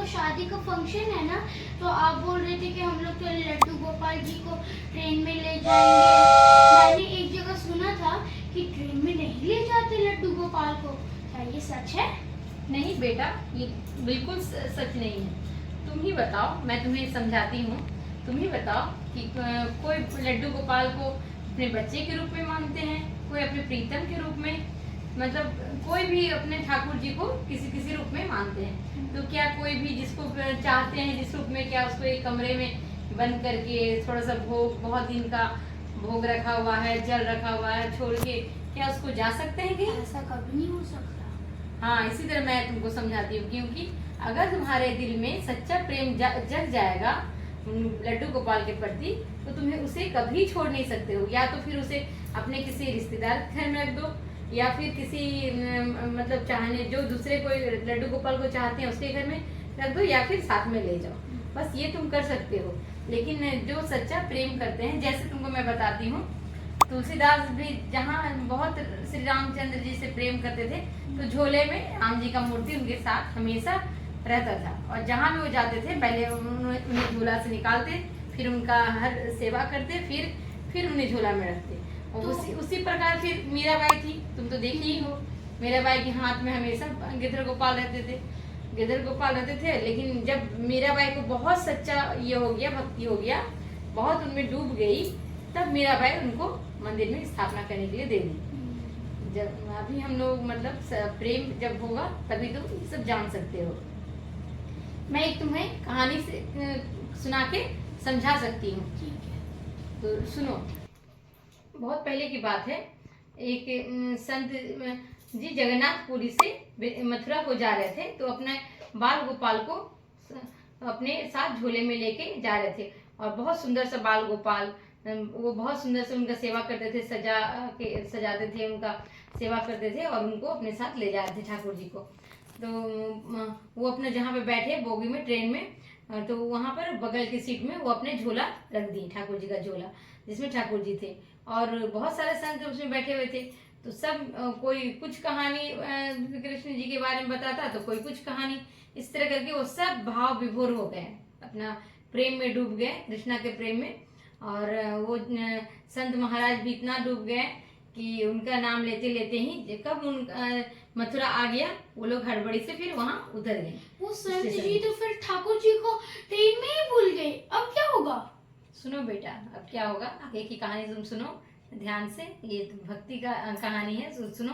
का शादी का फंक्शन है ना, तो आप बोल रहे थे कि हम लोग तो लड्डू गोपाल जी को ट्रेन में ले जाएंगे। मैंने एक जगह सुना था कि ट्रेन में नहीं ले जाते लड्डू गोपाल को। क्या ये सच है? नहीं बेटा, ये बिल्कुल सच नहीं है। तुम ही बताओ, मैं तुम्हें समझाती हूँ। तुम ही बताओ कि कोई लड्डू गोपाल को अपने बच्चे के रूप में मानते हैं, कोई अपने प्रीतम के रूप में, मतलब कोई भी अपने ठाकुर जी को किसी किसी रूप में मानते हैं। तो क्या कोई भी जिसको चाहते हैं जिस रूप में, क्या उसको एक कमरे में बंद करके थोड़ा सा भोग, बहुत दिन का भोग रखा हुआ है, जल रखा हुआ है, छोड़ के क्या उसको जा सकते हैं? कि ऐसा कभी नहीं हो सकता। हाँ, इसी तरह मैं तुमको समझाती हूँ, क्योंकि अगर तुम्हारे दिल में सच्चा प्रेम जग जाएगा लड्डू गोपाल के प्रति, तो तुम्हें उसे कभी छोड़ नहीं सकते हो। या तो फिर उसे अपने किसी रिश्तेदार के घर में रख दो, या फिर किसी मतलब चाहने जो दूसरे कोई लड्डू गोपाल को चाहते हैं उसके घर में रख दो, या फिर साथ में ले जाओ। बस ये तुम कर सकते हो। लेकिन जो सच्चा प्रेम करते हैं, जैसे तुमको मैं बताती हूँ, तुलसीदास भी जहाँ बहुत श्री रामचंद्र जी से प्रेम करते थे, तो झोले में राम जी का मूर्ति उनके साथ हमेशा रहता था। और जहाँ भी वो जाते थे पहले उन्हें झोला से निकालते, फिर उनका हर सेवा करते, फिर उन्हें झोला में रखते। और उसी प्रकार फिर मीराबाई थी, तुम तो देखी ही हो। मीराबाई के हाथ में हमेशा गिरधर गोपाल रहते थे, गिरधर गोपाल रहते थे। लेकिन जब मीराबाई को बहुत सच्चा ये हो गया, भक्ति हो गया, बहुत उनमें डूब गई, तब मीराबाई उनको मंदिर में स्थापना करने के लिए दे दी। जब अभी हम लोग मतलब प्रेम जब होगा तभी तो सब जान सकते हो। मैं एक तुम्हें कहानी से सुना के समझा सकती हूँ। ठीक है, तो सुनो। बहुत पहले की बात है। एक संत जी जगन्नाथपुरी से मथुरा को जा रहे थे, तो अपने बाल गोपाल को अपने साथ झोले में लेके जा रहे थे। और बहुत सुंदर सा बाल गोपाल, वो बहुत सुंदर से उनका सेवा करते थे, सजाते थे, उनका सेवा करते थे और उनको अपने साथ ले जा रहे थे ठाकुर जी को। तो वो अपने जहाँ पे बैठे बोगी में, ट्रेन में, तो वहाँ पर बगल की सीट में वो अपने झोला रख दी, ठाकुर जी का झोला जिसमें ठाकुर जी थे। और बहुत सारे संत उसमें बैठे हुए थे। तो सब कोई कुछ कहानी कृष्ण जी के बारे में बताता, तो कोई कुछ कहानी, इस तरह करके वो सब भाव विभोर हो गए, अपना प्रेम में डूब गए, कृष्णा के प्रेम में। और वो संत महाराज भी इतना डूब गए कि उनका नाम लेते लेते ही कब उन मथुरा आ गया, वो लोग हड़बड़ी से फिर वहाँ उतर गए। वो संत जी तो फिर ठाकुर जी को ट्रेन में ही भूल गए। अब क्या होगा? सुनो बेटा, अब क्या होगा आगे की कहानी तुम सुनो ध्यान से। ये भक्ति का कहानी है, सुनो।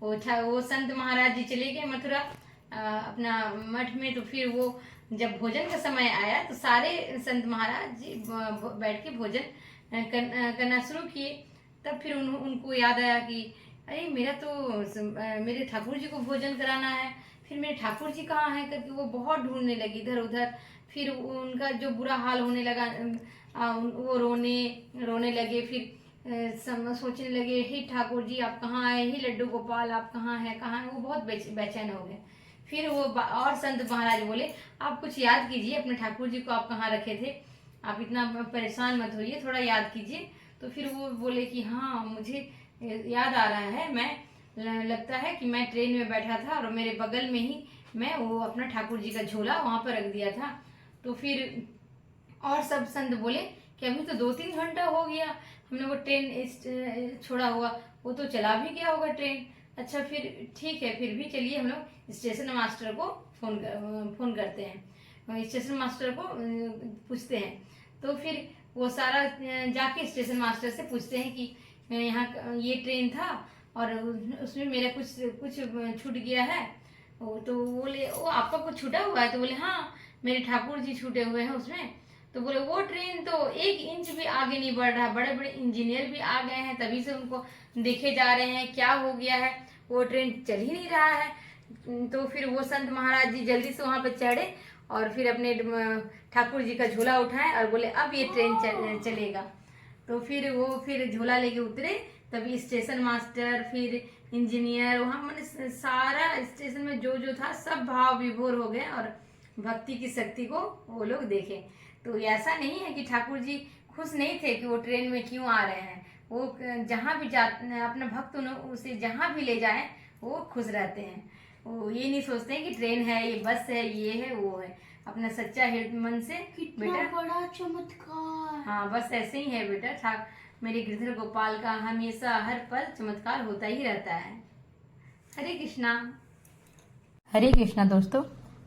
वो संत महाराज जी चले गए मथुरा अपना मठ में। तो फिर वो जब भोजन का समय आया, तो सारे संत महाराज जी बैठ के भोजन करना शुरू किए। तब फिर उनको याद आया कि अरे मेरा तो मेरे ठाकुर जी को भोजन कराना है, फिर मेरे ठाकुर जी कहाँ हैं करके वो बहुत ढूंढने लगी इधर उधर। फिर उनका जो बुरा हाल होने लगा, वो रोने लगे। फिर सोचने लगे, हे ठाकुर जी आप कहाँ आए, हे लड्डू गोपाल आप कहाँ हैं, कहाँ हैं। वो बहुत बेचैन हो गए। फिर वो और संत महाराज बोले, आप कुछ याद कीजिए अपने ठाकुर जी को, आप कहाँ रखे थे, आप इतना परेशान मत होइए, थोड़ा याद कीजिए। तो फिर वो बोले कि हाँ मुझे याद आ रहा है, मैं लगता है कि मैं ट्रेन में बैठा था और मेरे बगल में ही मैं वो अपना ठाकुर जी का झोला वहाँ पर रख दिया था। तो फिर और सब संत बोले कि अभी तो 2-3 घंटा हो गया हमने वो ट्रेन छोड़ा हुआ, वो तो चला भी गया होगा ट्रेन। अच्छा फिर ठीक है, फिर भी चलिए हम लोग स्टेशन मास्टर को फोन करते हैं, स्टेशन मास्टर को पूछते हैं। तो फिर वो सारा जाके स्टेशन मास्टर से पूछते हैं कि यहाँ ये ट्रेन था और उसमें मेरा कुछ छूट गया है। तो बोले वो आपका कुछ छूटा हुआ है? तो बोले हाँ मेरे ठाकुर जी छूटे हुए हैं उसमें। तो बोले वो ट्रेन तो 1 इंच भी आगे नहीं बढ़ रहा, बड़े बड़े इंजीनियर भी आ गए हैं, तभी से उनको देखे जा रहे हैं क्या हो गया है, वो ट्रेन चल ही नहीं रहा है। तो फिर वो संत महाराज जी जल्दी से वहाँ पे चढ़े और फिर अपने ठाकुर जी का झोला उठाए और बोले अब ये ट्रेन चलेगा। तो फिर झोला लेके उतरे। तभी स्टेशन मास्टर, फिर इंजीनियर, वहाँ मैंने सारा स्टेशन में जो था सब भाव विभोर हो गए और भक्ति की शक्ति को वो लोग देखे। तो ऐसा नहीं है कि ठाकुर जी खुश नहीं थे कि वो ट्रेन में क्यों आ रहे हैं। वो जहाँ भी जा अपना भक्त उसे जहाँ भी ले जाए वो खुश रहते हैं। वो ये नहीं सोचते हैं कि ट्रेन है, ये बस है, ये है, वो है। अपना सच्चा हृदय मन से कितना बेटा, बड़ा चमत्कार। हाँ बस ऐसे ही है बेटा। मेरे गिरधर गोपाल का हमेशा हर पल चमत्कार होता ही रहता है। हरे कृष्णा। हरे कृष्णा दोस्तों,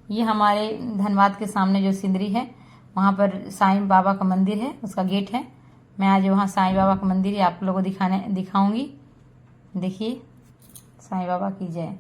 ये हमारे धनबाद के सामने जो सिंदरी है, वहाँ पर साईं बाबा का मंदिर है, उसका गेट है। मैं आज वहाँ साईं बाबा का मंदिर है आप लोगों को दिखाऊंगी। देखिए, साईं बाबा की जय।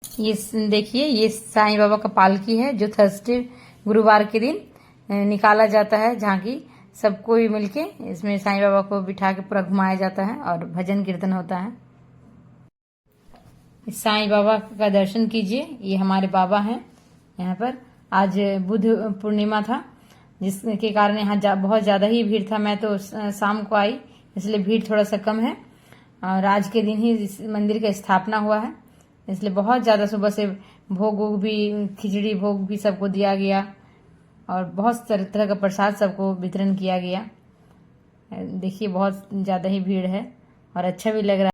ये देखिए, ये साईं बाबा का पालकी है जो थर्सडे गुरुवार के दिन निकाला जाता है, जहाँ की सब कोई मिलके इसमें साईं बाबा को बिठा के पूरा घुमाया जाता है और भजन कीर्तन होता है। साईं बाबा का दर्शन कीजिए, ये हमारे बाबा हैं यहाँ पर। आज बुध पूर्णिमा था, जिसके कारण यहाँ बहुत ज्यादा ही भीड़ था। मैं तो शाम को आई, इसलिए भीड़ थोड़ा सा कम है। और आज के दिन ही इस मंदिर का स्थापना हुआ है, इसलिए बहुत ज्यादा सुबह से भोग वोग भी, खिचड़ी भोग भी सबको दिया गया और बहुत तरह का प्रसाद सबको वितरण किया गया। देखिए, बहुत ज्यादा ही भीड़ है और अच्छा भी लग रहा है।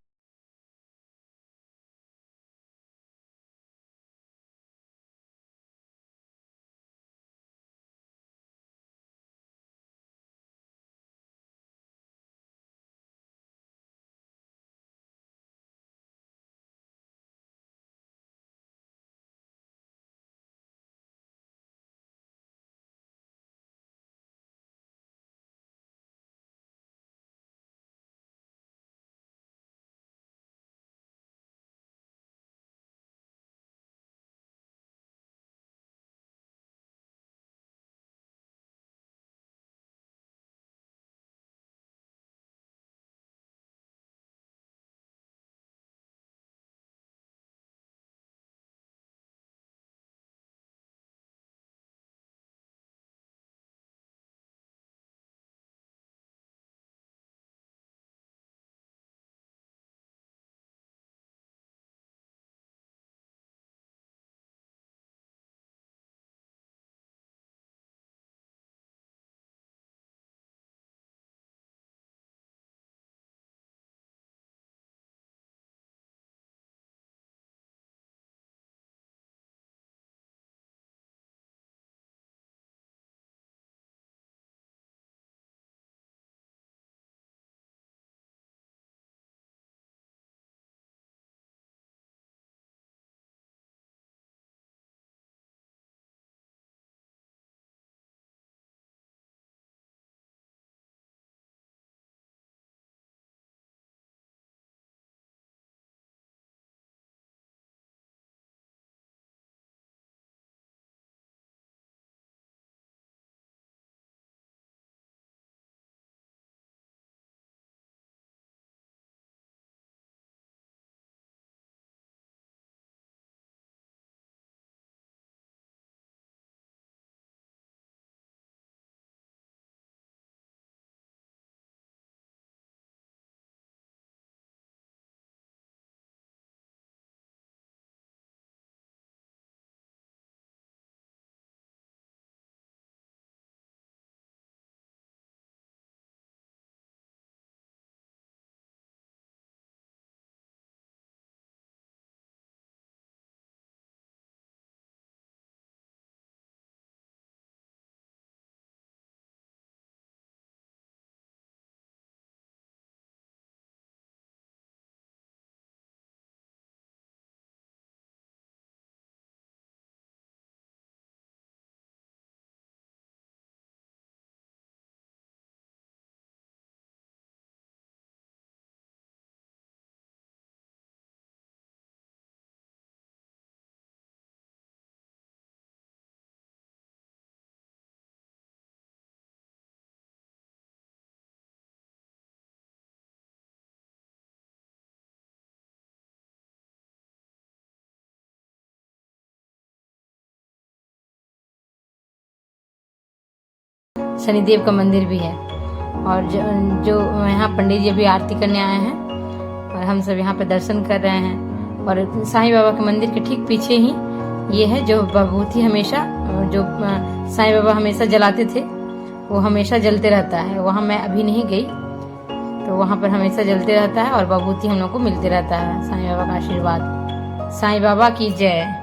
शनिदेव का मंदिर भी है। और जो यहाँ पंडित जी अभी आरती करने आए हैं, और हम सब यहाँ पे दर्शन कर रहे हैं। और साईं बाबा के मंदिर के ठीक पीछे ही ये है जो विभूति हमेशा जो साईं बाबा हमेशा जलाते थे, वो हमेशा जलते रहता है। वहाँ मैं अभी नहीं गई, तो वहाँ पर हमेशा जलते रहता है और विभूति हम लोग को मिलते रहता है। साईं बाबा का आशीर्वाद। साईं बाबा की जय।